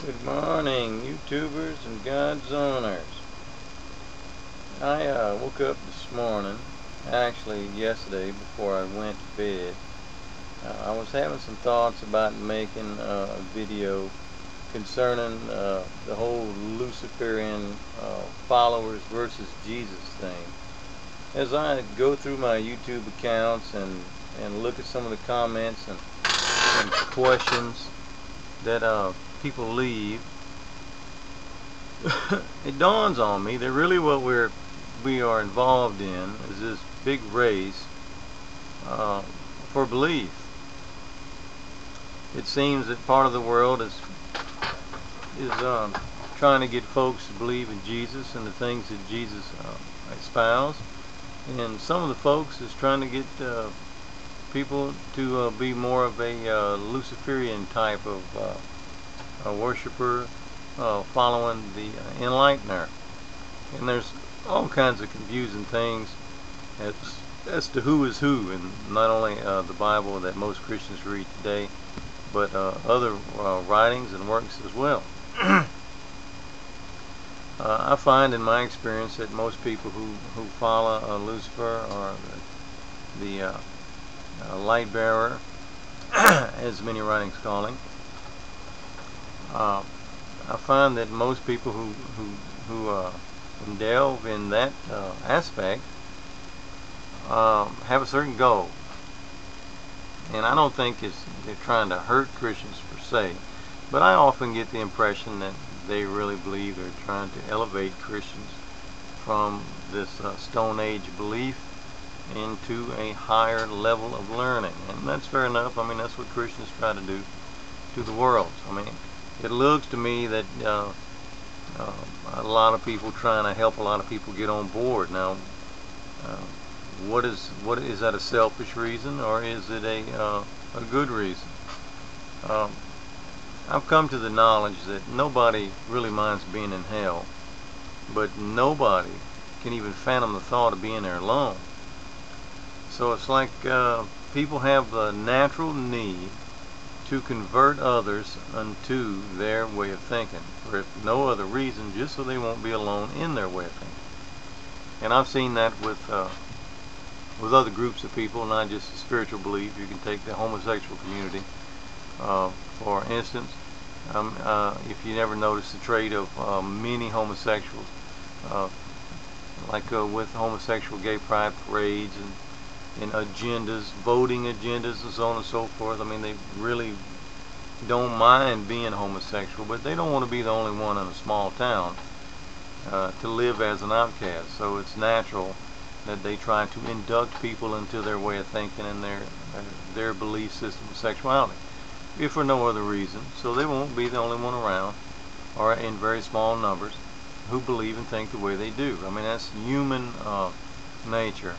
Good morning, YouTubers and God's owners. I woke up this morning, actually yesterday before I went to bed. I was having some thoughts about making a video concerning the whole Luciferian followers versus Jesus thing. As I go through my YouTube accounts and look at some of the comments and questions that people leave, it dawns on me that really what we are involved in is this big race for belief. It seems that part of the world is trying to get folks to believe in Jesus and the things that Jesus espoused, and some of the folks is trying to get people to be more of a Luciferian type of worshiper, following the enlightener. And there's all kinds of confusing things as to who is who in not only the Bible that most Christians read today, but other writings and works as well. I find in my experience that most people who follow Lucifer or the light bearer, as many writings call him, I find that most people who delve in that aspect have a certain goal, and I don't think they're trying to hurt Christians per se, but I often get the impression that they really believe they're trying to elevate Christians from this Stone Age belief into a higher level of learning, and that's fair enough. I mean, that's what Christians try to do to the world. I mean, it looks to me that a lot of people trying to help a lot of people get on board. Now, what is that, a selfish reason, or is it a good reason? I've come to the knowledge that nobody really minds being in hell, but nobody can even fathom the thought of being there alone. So it's like people have the natural need to convert others unto their way of thinking, for if no other reason, just so they won't be alone in their way of thinking. And I've seen that with other groups of people, not just the spiritual belief. You can take the homosexual community, for instance. If you never noticed the trait of many homosexuals, like with homosexual gay pride parades and agendas, voting agendas, and so on and so forth. I mean, they really don't mind being homosexual, but they don't want to be the only one in a small town to live as an outcast. So it's natural that they try to induct people into their way of thinking and their belief system of sexuality, if for no other reason. So they won't be the only one around, or in very small numbers, who believe and think the way they do. I mean, that's human nature.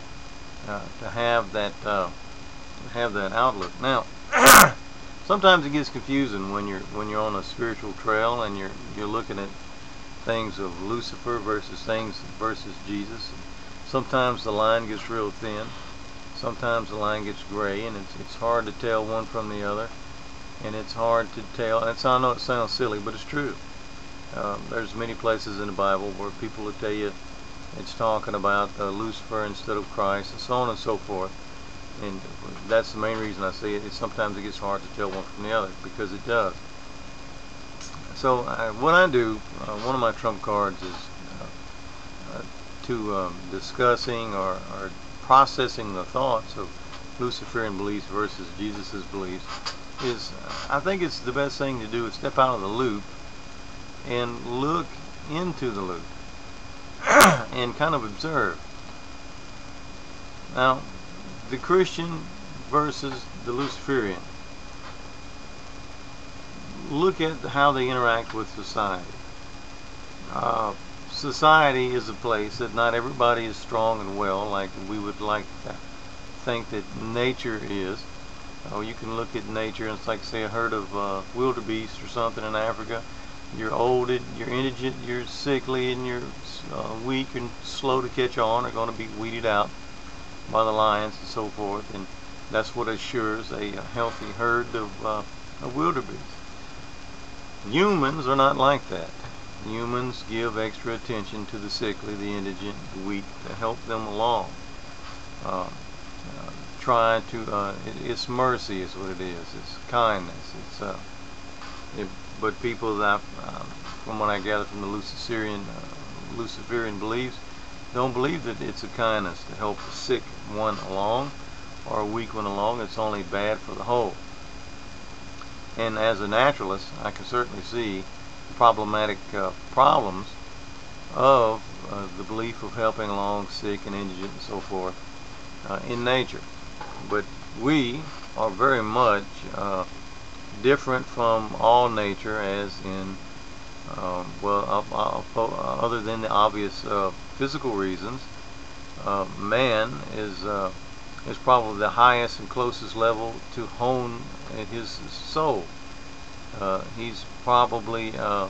To have that outlook. Now, sometimes it gets confusing when you're on a spiritual trail and you're looking at things of Lucifer versus Jesus. Sometimes the line gets real thin. Sometimes the line gets gray, and it's hard to tell one from the other. And it's hard to tell. And I know it sounds silly, but it's true. There's many places in the Bible where people will tell you it's talking about Lucifer instead of Christ, and so on and so forth. And that's the main reason I say it. Sometimes it gets hard to tell one from the other, because it does. So what I do, one of my trump cards is to discussing or processing the thoughts of Luciferian beliefs versus Jesus's beliefs. I think it's the best thing to do is step out of the loop and look into the loop and kind of observe. Now, the Christian versus the Luciferian. Look at how they interact with society. Society is a place that not everybody is strong and well, like we would like to think that nature is. You can look at nature, and it's like, say, a herd of wildebeest or something in Africa. You're old, you're indigent, you're sickly, and you're weak and slow to catch on, are going to be weeded out by the lions and so forth, and that's what assures a healthy herd of wildebeest. Humans are not like that. Humans give extra attention to the sickly, the indigent, the weak, to help them along. Uh, Try to, it's mercy is what it is. It's kindness. But people that, from what I gather from the Luciferian beliefs, don't believe that it's a kindness to help a sick one along or a weak one along. It's only bad for the whole. And as a naturalist, I can certainly see problematic problems of the belief of helping along sick and indigent and so forth in nature. But we are very much different from all nature, as in, other than the obvious physical reasons, man is probably the highest and closest level to hone his soul. He's probably the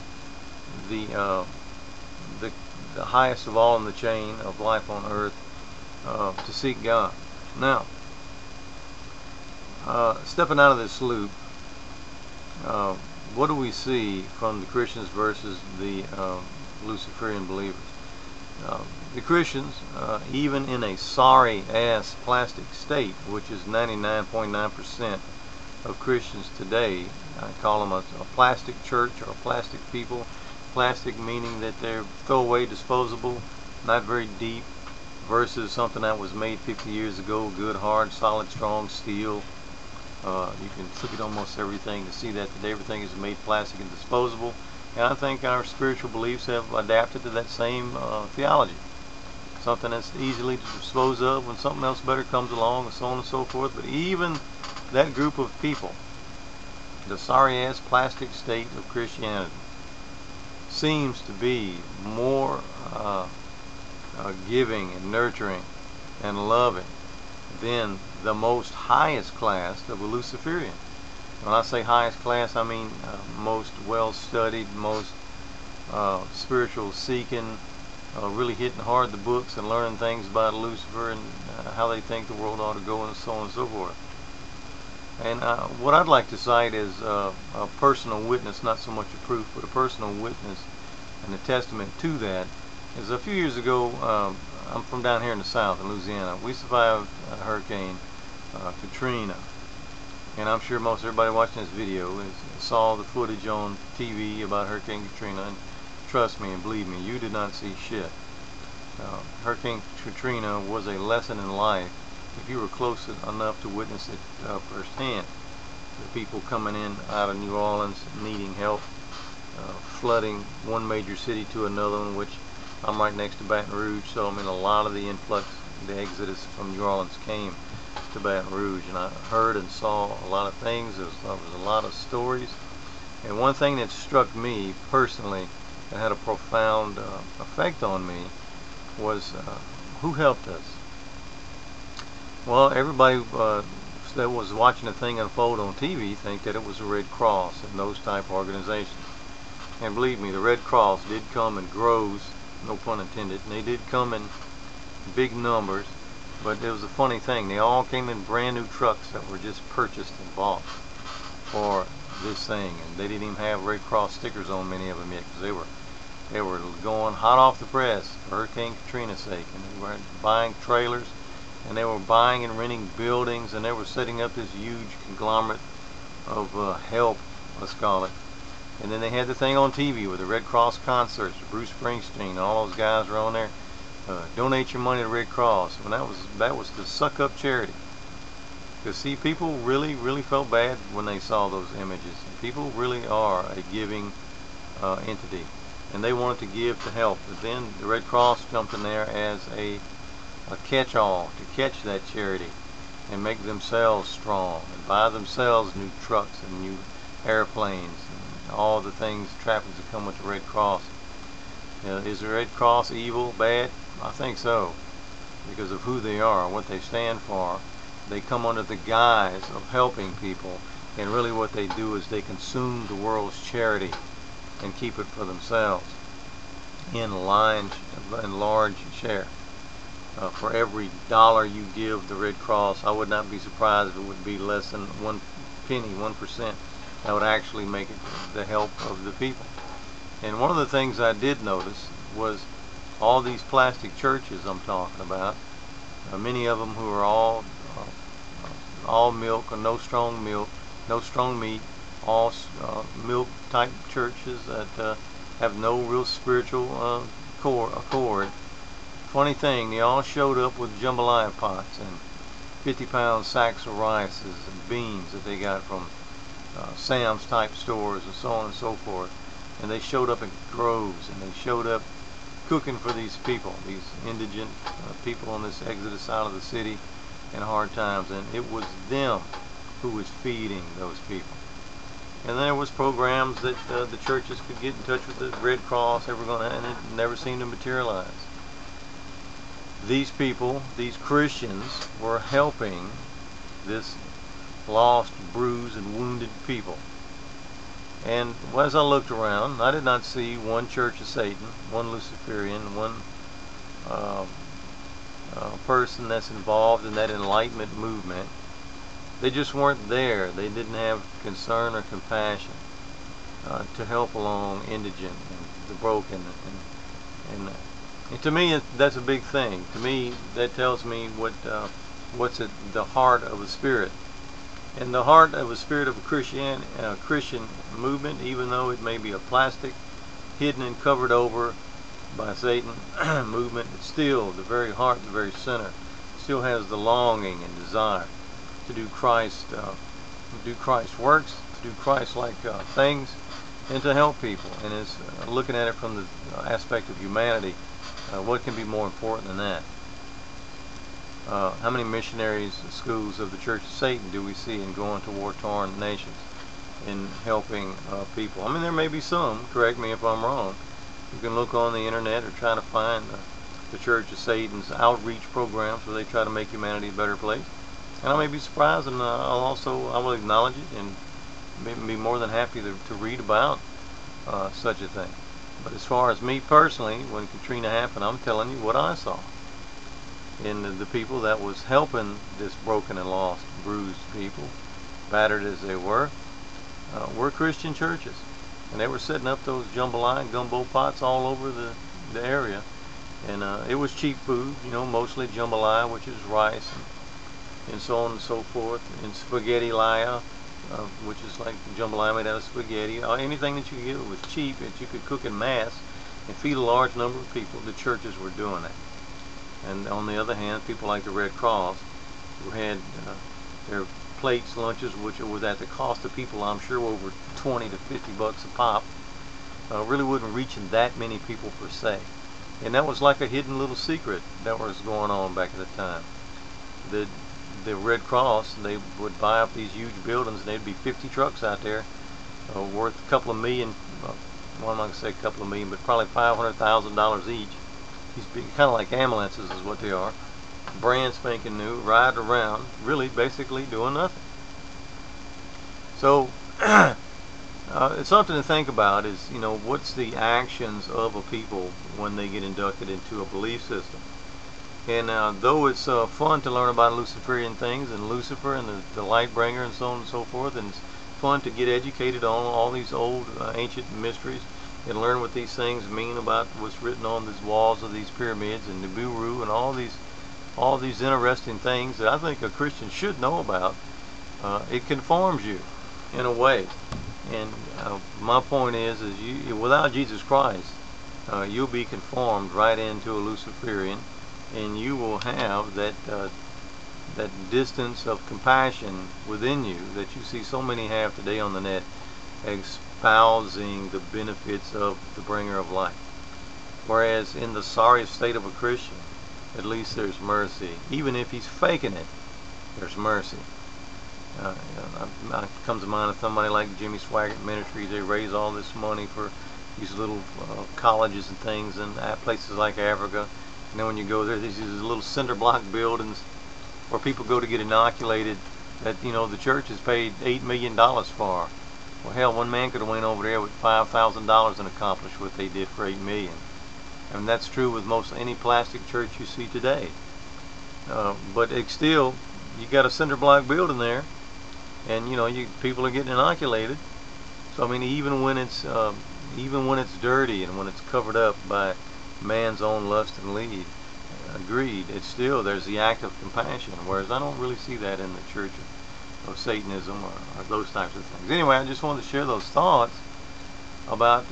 highest of all in the chain of life on earth to seek God. Now, stepping out of this loop, what do we see from the Christians versus the Luciferian believers? The Christians, even in a sorry-ass plastic state, which is 99.9% of Christians today, I call them a plastic church or a plastic people. Plastic meaning that they're throwaway, disposable, not very deep, versus something that was made 50 years ago, good, hard, solid, strong steel. You can look at almost everything to see that today everything is made plastic and disposable. And I think our spiritual beliefs have adapted to that same theology. Something that's easily to dispose of when something else better comes along, and so on and so forth. But even that group of people, the sorry-ass plastic state of Christianity, seems to be more giving and nurturing and loving than the most highest class of a Luciferian. When I say highest class, I mean most well-studied, most spiritual seeking, really hitting hard the books and learning things about Lucifer and how they think the world ought to go, and so on and so forth. And what I'd like to cite is a personal witness, not so much a proof, but a personal witness and a testament to that. Is a few years ago, I'm from down here in the South, in Louisiana. We survived Hurricane Katrina. And I'm sure most everybody watching this video saw the footage on TV about Hurricane Katrina. And trust me and believe me, you did not see shit. Hurricane Katrina was a lesson in life if you were close enough to witness it firsthand. The people coming in out of New Orleans needing help, flooding one major city to another one, which I'm right next to Baton Rouge, so I mean a lot of the influx, the exodus from New Orleans came to Baton Rouge, and I heard and saw a lot of things. There was a lot of stories, and one thing that struck me personally that had a profound effect on me was who helped us. Well, everybody that was watching the thing unfold on TV think that it was the Red Cross and those type of organizations. And believe me, the Red Cross did come in droves, no pun intended, and they did come in big numbers, but it was a funny thing. They all came in brand new trucks that were just purchased and bought for this thing, and they didn't even have Red Cross stickers on many of them yet, because they were going hot off the press for Hurricane Katrina's sake, and they were buying trailers, and they were buying and renting buildings, and they were setting up this huge conglomerate of help, let's call it. And then they had the thing on TV with the Red Cross concerts, Bruce Springsteen, all those guys were on there. Donate your money to Red Cross. And that was to suck up charity. Because see, people really felt bad when they saw those images. People really are a giving entity, and they wanted to give to help. But then the Red Cross jumped in there as a catch-all to catch that charity and make themselves strong and buy themselves new trucks and new airplanes and all the things, trappings that come with the Red Cross. Is the Red Cross evil, bad? I think so, because of who they are, what they stand for. They come under the guise of helping people, and really what they do is they consume the world's charity and keep it for themselves in large share. For every dollar you give the Red Cross, I would not be surprised if it would be less than 1 penny, 1% that would actually make it the help of the people. And one of the things I did notice was all these plastic churches I'm talking about, many of them who are all milk or no strong meat, all milk type churches that have no real spiritual accord. Funny thing, they all showed up with jambalaya pots and 50-pound sacks of rice and beans that they got from Sam's type stores and so on and so forth. And they showed up in droves, and they showed up cooking for these people, these indigent people on this exodus out of the city in hard times. And it was them who was feeding those people. And there was programs that the churches could get in touch with the Red Cross, and it never seemed to materialize. These people, these Christians, were helping this lost, bruised, and wounded people. And as I looked around, I did not see one Church of Satan, one Luciferian, one person that's involved in that enlightenment movement. They just weren't there. They didn't have concern or compassion to help along indigent and the broken. And to me, that's a big thing. To me, that tells me what's at the heart of the Spirit. And the heart of the spirit of a Christian movement, even though it may be a plastic, hidden and covered over by Satan movement, it's still the very heart, the very center, still has the longing and desire to do Christ works, to do Christ-like things, and to help people. And is looking at it from the aspect of humanity. What can be more important than that? How many missionaries schools of the Church of Satan do we see in going to war-torn nations in helping people? I mean, there may be some, correct me if I'm wrong. You can look on the internet or try to find the Church of Satan's outreach programs where they try to make humanity a better place. And I may be surprised, and I will acknowledge it and be more than happy to read about such a thing. But as far as me personally, when Katrina happened, I'm telling you what I saw. And the people that was helping this broken and lost, bruised people, battered as they were Christian churches. And they were setting up those jambalaya and gumbo pots all over the area. And it was cheap food, mostly jambalaya, which is rice, and so on and so forth. And spaghetti laya, which is like jambalaya made out of spaghetti. Anything that you could get was cheap, that you could cook in mass and feed a large number of people. The churches were doing it. And on the other hand, people like the Red Cross, who had their plates, lunches, which was at the cost of people, I'm sure, over 20 to 50 bucks a pop, really wasn't reaching that many people per se. And that was like a hidden little secret that was going on back at the time. The Red Cross, they would buy up these huge buildings, and there'd be 50 trucks out there worth a couple of million, well, I'm not going to say a couple of million, but probably $500,000 each. These kind of like ambulances is what they are, brand spanking new, ride around, really basically doing nothing. So it's something to think about is, what's the actions of a people when they get inducted into a belief system. And though it's fun to learn about Luciferian things and Lucifer and the light bringer and so on and so forth, and it's fun to get educated on all these old ancient mysteries and learn what these things mean about what's written on these walls of these pyramids and Nibiru and all these interesting things that I think a Christian should know about. It conforms you in a way. And my point is you, without Jesus Christ, you'll be conformed right into a Luciferian, and you will have that distance of compassion within you that you see so many have today on the net, espousing the benefits of the bringer of life. Whereas in the sorry state of a Christian, at least there's mercy. Even if he's faking it, there's mercy. It comes to mind of somebody like Jimmy Swaggart Ministries. They raise all this money for these little colleges and things in places like Africa. And then when you go there, there's these little cinder block buildings where people go to get inoculated that, the church has paid $8 million for. Well, hell, one man could have went over there with $5,000 and accomplished what they did for $8 million. And that's true with most any plastic church you see today. But it's still, you got a cinder block building there, and people are getting inoculated, So I mean, even when it's dirty and when it's covered up by man's own lust and greed, it's still, there's the act of compassion. Whereas I don't really see that in the church of Satanism or those types of things. Anyway, I just wanted to share those thoughts about,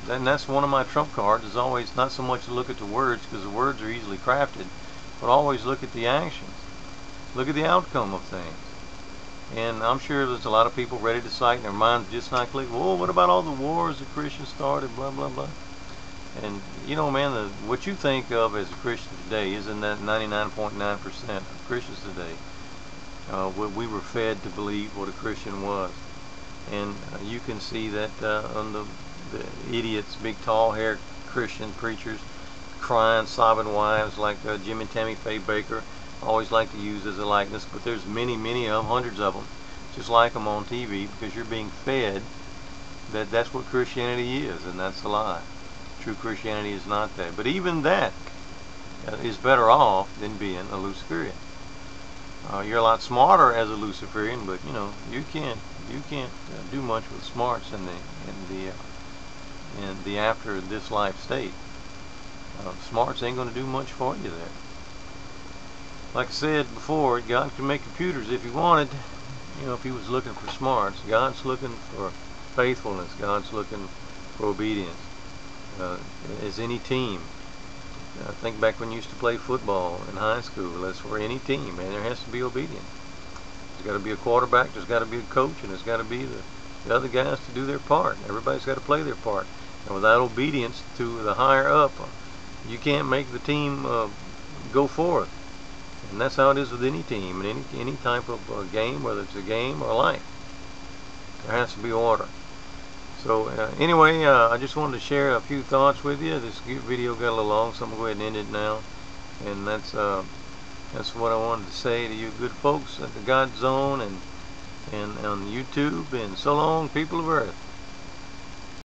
and that's one of my trump cards, is always not so much to look at the words, because the words are easily crafted, but always look at the actions. Look at the outcome of things. And I'm sure there's a lot of people ready to cite, and their minds just not click. Well, what about all the wars that Christians started, blah, blah, blah. And, you know, man, what you think of as a Christian today isn't that 99.9% of Christians today. We were fed to believe what a Christian was. And you can see that on the idiots, big tall-haired Christian preachers, crying, sobbing wives like Jim and Tammy Faye Baker always like to use as a likeness, but there's many of them, hundreds of them, just like them on TV, because you're being fed that that's what Christianity is, and that's a lie. True Christianity is not that. But even that is better off than being a Luciferian. You're a lot smarter as a Luciferian, but you know you can't do much with smarts in the after this life state. Smarts ain't going to do much for you there. Like I said before, God could make computers if He wanted. You know, if He was looking for smarts. God's looking for faithfulness. God's looking for obedience. As any team. Think back when you used to play football in high school. That's for any team, man. There has to be obedience. There's got to be a quarterback. There's got to be a coach, and there's got to be the other guys to do their part. Everybody's got to play their part. And without obedience to the higher up, you can't make the team go forth. And that's how it is with any team and any type of game, whether it's a game or life. There has to be order. So anyway, I just wanted to share a few thoughts with you. This video got a little long, so I'm going to go ahead and end it now. And that's what I wanted to say to you good folks at the God Zone and on YouTube. And so long, people of Earth.